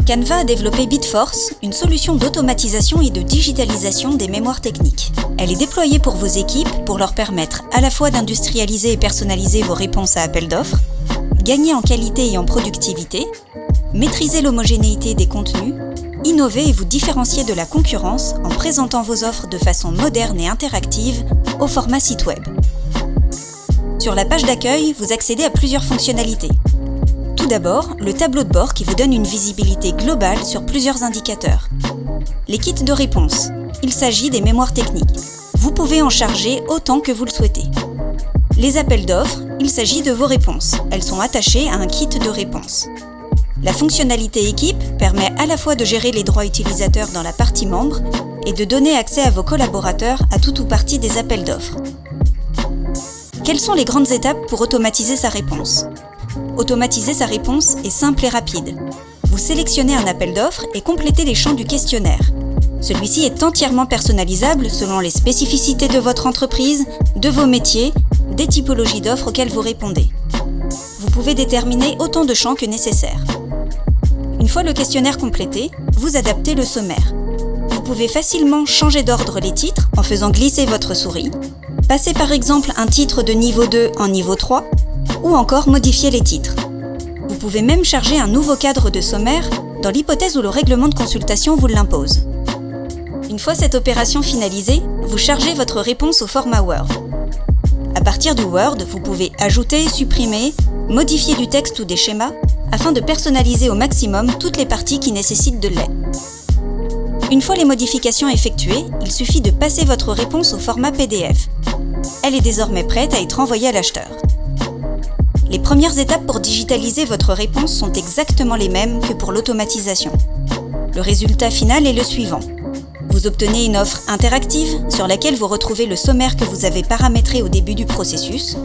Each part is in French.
Canva a développé Bitforce, une solution d'automatisation et de digitalisation des mémoires techniques. Elle est déployée pour vos équipes pour leur permettre à la fois d'industrialiser et personnaliser vos réponses à appels d'offres, gagner en qualité et en productivité, maîtriser l'homogénéité des contenus, innover et vous différencier de la concurrence en présentant vos offres de façon moderne et interactive au format site web. Sur la page d'accueil, vous accédez à plusieurs fonctionnalités. Tout d'abord, le tableau de bord qui vous donne une visibilité globale sur plusieurs indicateurs. Les kits de réponse. Il s'agit des mémoires techniques. Vous pouvez en charger autant que vous le souhaitez. Les appels d'offres. Il s'agit de vos réponses. Elles sont attachées à un kit de réponse. La fonctionnalité équipe permet à la fois de gérer les droits utilisateurs dans la partie membres et de donner accès à vos collaborateurs à tout ou partie des appels d'offres. Quelles sont les grandes étapes pour automatiser sa réponse ? Automatiser sa réponse est simple et rapide. Vous sélectionnez un appel d'offres et complétez les champs du questionnaire. Celui-ci est entièrement personnalisable selon les spécificités de votre entreprise, de vos métiers, des typologies d'offres auxquelles vous répondez. Vous pouvez déterminer autant de champs que nécessaire. Une fois le questionnaire complété, vous adaptez le sommaire. Vous pouvez facilement changer d'ordre les titres en faisant glisser votre souris, passer par exemple un titre de niveau 2 en niveau 3, ou encore modifier les titres. Vous pouvez même charger un nouveau cadre de sommaire dans l'hypothèse où le règlement de consultation vous l'impose. Une fois cette opération finalisée, vous chargez votre réponse au format Word. À partir du Word, vous pouvez ajouter, supprimer, modifier du texte ou des schémas afin de personnaliser au maximum toutes les parties qui nécessitent de l'aide. Une fois les modifications effectuées, il suffit de passer votre réponse au format PDF. Elle est désormais prête à être envoyée à l'acheteur. Les premières étapes pour digitaliser votre réponse sont exactement les mêmes que pour l'automatisation. Le résultat final est le suivant. Vous obtenez une offre interactive sur laquelle vous retrouvez le sommaire que vous avez paramétré au début du processus.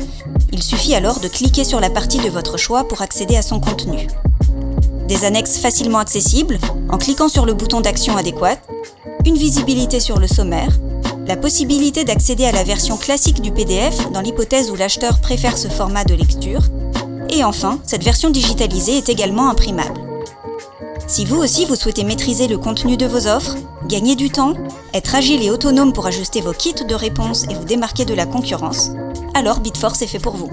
Il suffit alors de cliquer sur la partie de votre choix pour accéder à son contenu. Des annexes facilement accessibles en cliquant sur le bouton d'action adéquat, une visibilité sur le sommaire, la possibilité d'accéder à la version classique du PDF dans l'hypothèse où l'acheteur préfère ce format de lecture, et enfin, cette version digitalisée est également imprimable. Si vous aussi vous souhaitez maîtriser le contenu de vos offres, gagner du temps, être agile et autonome pour ajuster vos kits de réponse et vous démarquer de la concurrence, alors Bitforce est fait pour vous.